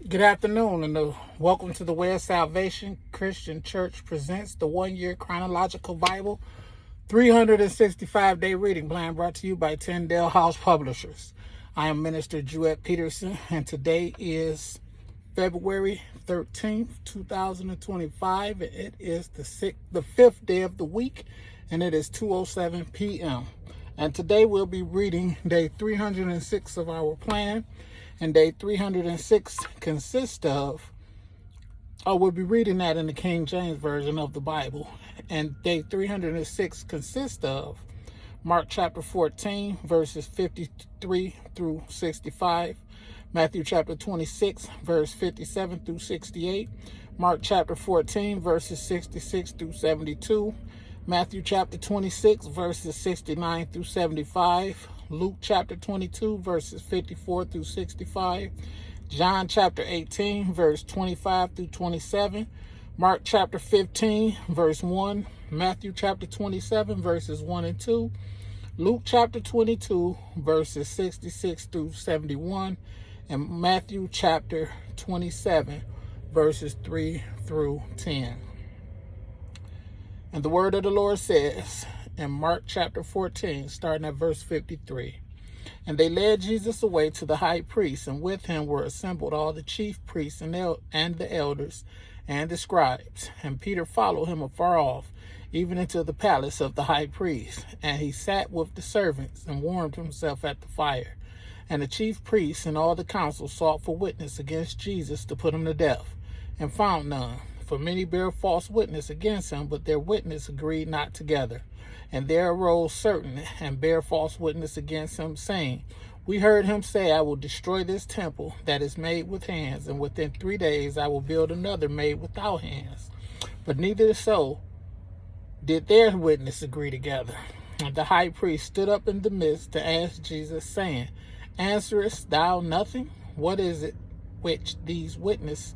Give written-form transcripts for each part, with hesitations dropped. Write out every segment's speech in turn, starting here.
Good afternoon, and welcome to the Way of Salvation Christian Church presents the one-year Chronological Bible 365-day reading plan brought to you by Tyndale House Publishers. I am Minister Jewett Peterson, and today is February 13th, 2025, and it is the fifth day of the week, and it is 2:07 p.m. And today we'll be reading day 306 of our plan. And day 306 consists of, we'll be reading that in the King James Version of the Bible. And day 306 consists of Mark chapter 14, verses 53 through 65, Matthew chapter 26, verse 57 through 68, Mark chapter 14, verses 66 through 72, Matthew chapter 26, verses 69 through 75, Luke chapter 22, verses 54 through 65, John chapter 18, verse 25 through 27, Mark chapter 15, verse 1, Matthew chapter 27, verses 1 and 2, Luke chapter 22, verses 66 through 71, and Matthew chapter 27, verses 3 through 10. And the word of the Lord says in Mark chapter 14, starting at verse 53, and they led Jesus away to the high priest, and with him were assembled all the chief priests and the elders and the scribes. And Peter followed him afar off, even into the palace of the high priest. And he sat with the servants and warmed himself at the fire. And the chief priests and all the council sought for witness against Jesus to put him to death, and found none. For many bare false witness against him, but their witness agreed not together. And there arose certain and bare false witness against him, saying, We heard him say, I will destroy this temple that is made with hands, and within 3 days I will build another made without hands. But neither so did their witness agree together. And the high priest stood up in the midst to ask Jesus, saying, Answerest thou nothing? What is it which these witness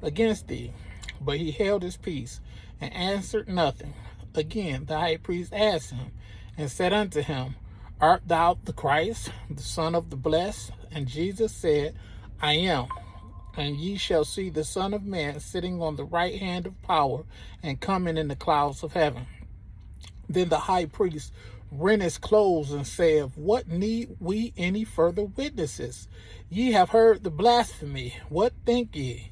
against thee? But he held his peace and answered nothing. Again the high priest asked him and said unto him, Art thou the Christ, the Son of the Blessed? And Jesus said, I am. And ye shall see the Son of Man sitting on the right hand of power and coming in the clouds of heaven. Then the high priest rent his clothes and said, What need we any further witnesses? Ye have heard the blasphemy. What think ye?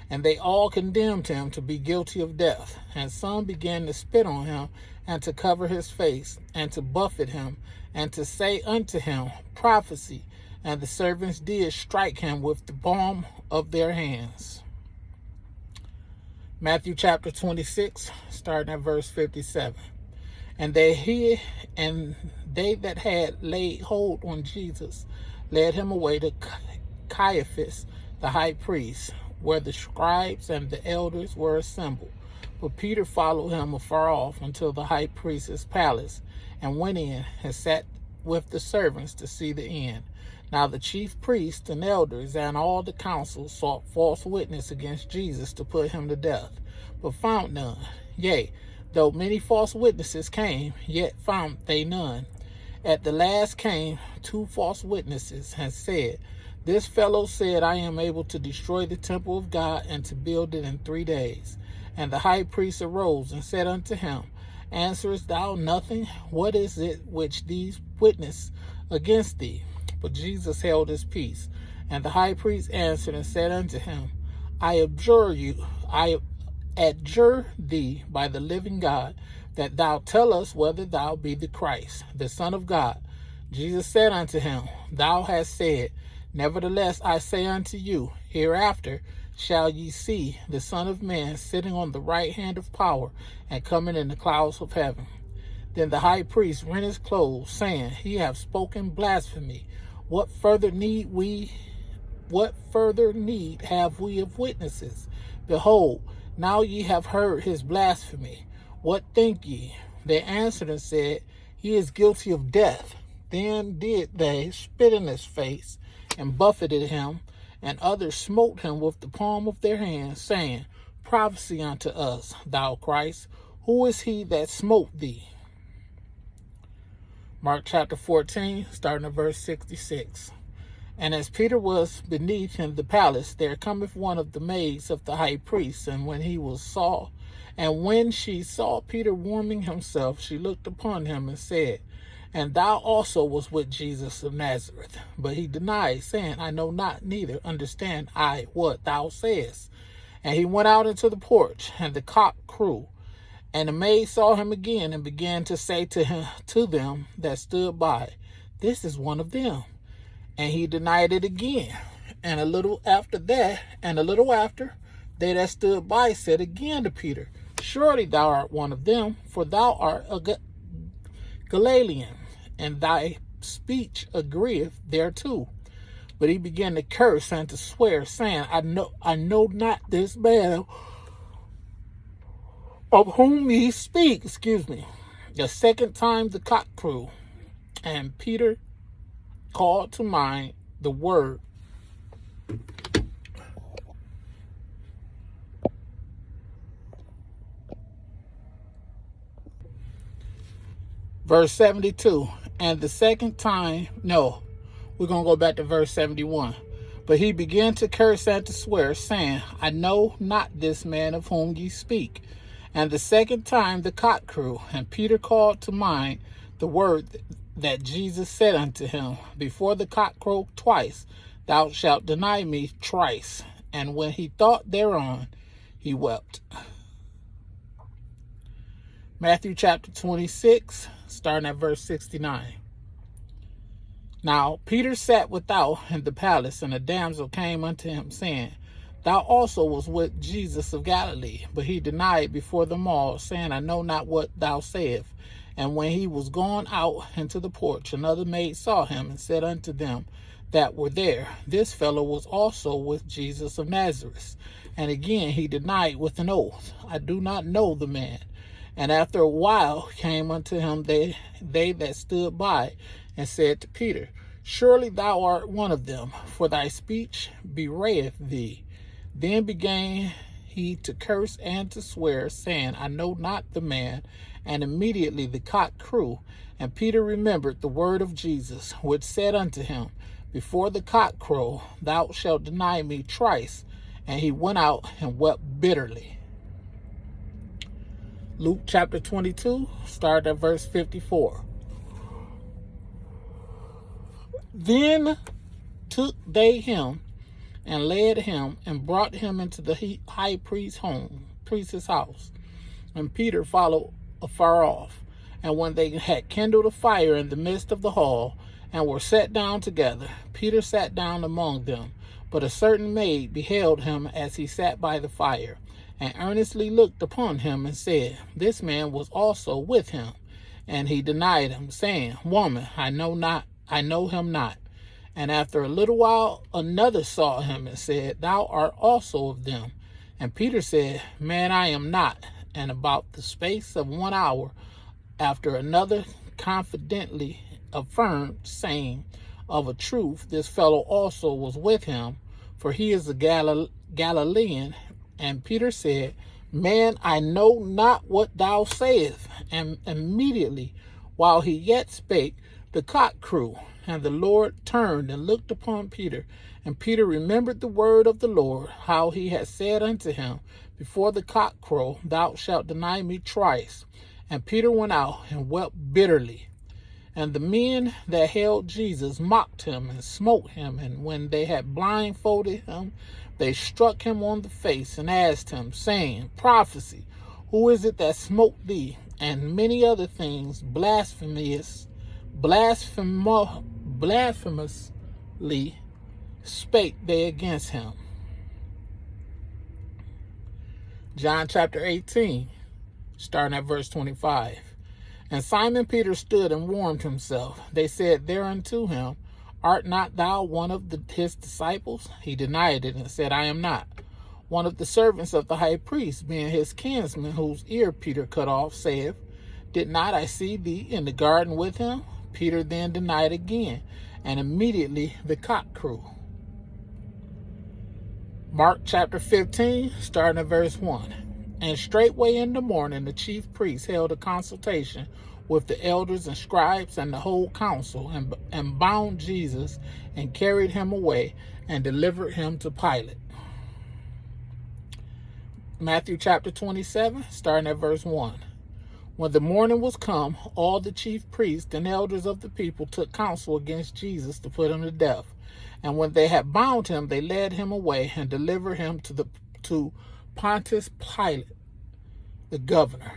And they all condemned him to be guilty of death. And some began to spit on him, and to cover his face, and to buffet him, and to say unto him, Prophecy. And the servants did strike him with the palm of their hands. Matthew chapter 26, starting at verse 57. And they that had laid hold on Jesus led him away to Caiaphas the high priest, where the scribes and the elders were assembled. But Peter followed him afar off until the high priest's palace, and went in and sat with the servants to see the end. Now the chief priests and elders and all the council sought false witness against Jesus to put him to death, but found none. Yea, though many false witnesses came, yet found they none. At the last came 2 false witnesses, and said, This fellow said, I am able to destroy the temple of God and to build it in 3 days. And the high priest arose and said unto him, Answerest thou nothing? What is it which these witness against thee? But Jesus held his peace. And the high priest answered and said unto him, I adjure thee by the living God, that thou tell us whether thou be the Christ, the Son of God. Jesus said unto him, Thou hast said. Nevertheless, I say unto you, hereafter shall ye see the Son of Man sitting on the right hand of power, and coming in the clouds of heaven. Then the high priest rent his clothes, saying, He hath spoken blasphemy. What further need have we of witnesses? Behold, now ye have heard his blasphemy. What think ye? They answered and said, He is guilty of death. Then did they spit in his face, and buffeted him, and others smote him with the palm of their hands, saying, Prophecy unto us, thou Christ. Who is he that smote thee? Mark chapter 14, starting at verse 66. And as Peter was beneath in the palace, there cometh one of the maids of the high priest, and when she saw Peter warming himself, she looked upon him and said, And thou also was with Jesus of Nazareth. But he denied, saying, I know not, neither understand I what thou sayest. And he went out into the porch, and the cock crew. And the maid saw him again, and began to say to them that stood by, This is one of them. And he denied it again. And a little after, they that stood by said again to Peter, Surely thou art one of them, for thou art a Galilean, and thy speech agreeth thereto. But he began to curse and to swear, saying, I know not this man of whom ye speak. The second time the cock crew, and Peter called to mind the word verse 72. And the second time, we're going to go back to verse 71. But he began to curse and to swear, saying, I know not this man of whom ye speak. And the second time the cock crew, and Peter called to mind the word that Jesus said unto him, Before the cock crow twice, thou shalt deny me thrice. And when he thought thereon, he wept. Matthew chapter 26, starting at verse 69. Now Peter sat without in the palace, and a damsel came unto him, saying, Thou also was with Jesus of Galilee. But he denied before them all, saying, I know not what thou sayest. And when he was gone out into the porch, another maid saw him, and said unto them that were there, This fellow was also with Jesus of Nazareth. And again he denied with an oath, I do not know the man. And after a while came unto him they that stood by, and said to Peter, Surely thou art one of them, for thy speech bewrayeth thee. Then began he to curse and to swear, saying, I know not the man. And immediately the cock crew. And Peter remembered the word of Jesus, which said unto him, Before the cock crow, thou shalt deny me thrice. And he went out and wept bitterly. Luke chapter 22, start at verse 54. Then took they him and led him and brought him into the high priest's house. And Peter followed afar off. And when they had kindled a fire in the midst of the hall, and were set down together, Peter sat down among them. But a certain maid beheld him as he sat by the fire, and earnestly looked upon him, and said, This man was also with him. And he denied him, saying, Woman, I know him not. And after a little while another saw him, and said, Thou art also of them. And Peter said, Man, I am not. And about the space of 1 hour after, another confidently affirmed, saying, Of a truth, this fellow also was with him, for he is a Galilean. And Peter said, Man, I know not what thou sayest. And immediately, while he yet spake, the cock crew. And the Lord turned and looked upon Peter. And Peter remembered the word of the Lord, how he had said unto him, Before the cock crow, thou shalt deny me thrice. And Peter went out and wept bitterly. And the men that held Jesus mocked him and smote him. And when they had blindfolded him, they struck him on the face and asked him, saying, Prophecy, who is it that smote thee? And many other things blasphemously spake they against him. John chapter 18, starting at verse 25. And Simon Peter stood and warmed himself. They said thereunto him, Art not thou one of his disciples? He denied it and said, I am not. One of the servants of the high priest, being his kinsman, whose ear Peter cut off, saith, Did not I see thee in the garden with him? Peter then denied again, and immediately the cock crew. Mark chapter 15, starting at verse 1. And straightway in the morning the chief priests held a consultation with the elders and scribes and the whole council, and bound Jesus and carried him away and delivered him to Pilate. Matthew chapter 27, starting at verse 1. When the morning was come, all the chief priests and elders of the people took counsel against Jesus to put him to death. And when they had bound him, they led him away and delivered him to Pontius Pilate, the governor.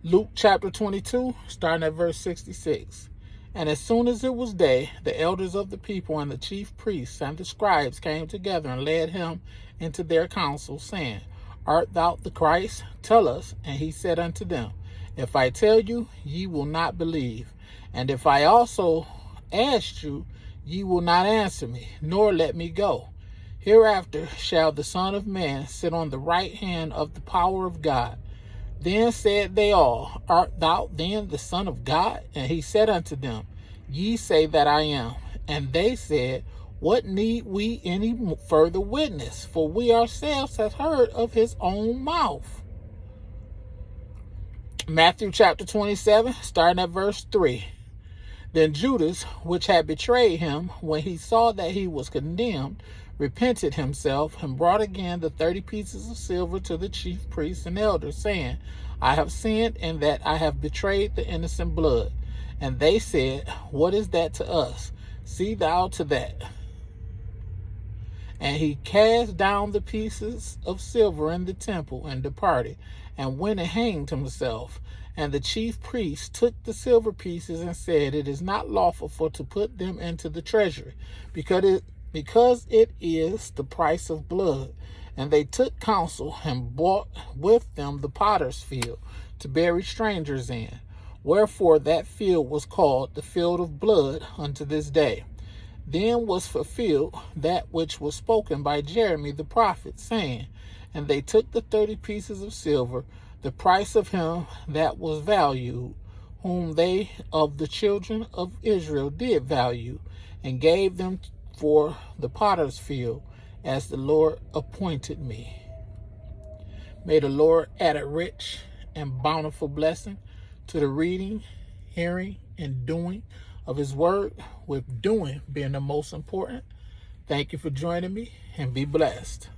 Luke chapter 22, starting at verse 66. And as soon as it was day, the elders of the people and the chief priests and the scribes came together and led him into their council, saying, Art thou the Christ? Tell us. And he said unto them, If I tell you, ye will not believe. And if I also asked you, ye will not answer me, nor let me go. Hereafter shall the Son of Man sit on the right hand of the power of God. Then said they all, Art thou then the Son of God? And he said unto them, Ye say that I am. And they said, What need we any further witness? For we ourselves have heard of his own mouth. Matthew chapter 27, starting at verse 3. Then Judas, which had betrayed him, when he saw that he was condemned, repented himself, and brought again the 30 pieces of silver to the chief priests and elders, saying, I have sinned in that I have betrayed the innocent blood. And they said, What is that to us? See thou to that. And he cast down the pieces of silver in the temple and departed, and went and hanged himself. And the chief priests took the silver pieces and said, It is not lawful for to put them into the treasury, because it is the price of blood. And they took counsel and bought with them the potter's field to bury strangers in. Wherefore that field was called the field of blood unto this day. Then was fulfilled that which was spoken by Jeremy the prophet, saying, And they took the 30 pieces of silver, the price of him that was valued, whom they of the children of Israel did value, and gave them for the potter's field, as the Lord appointed me. May the Lord add a rich and bountiful blessing to the reading, hearing, and doing of his word, with doing being the most important. Thank you for joining me, and be blessed.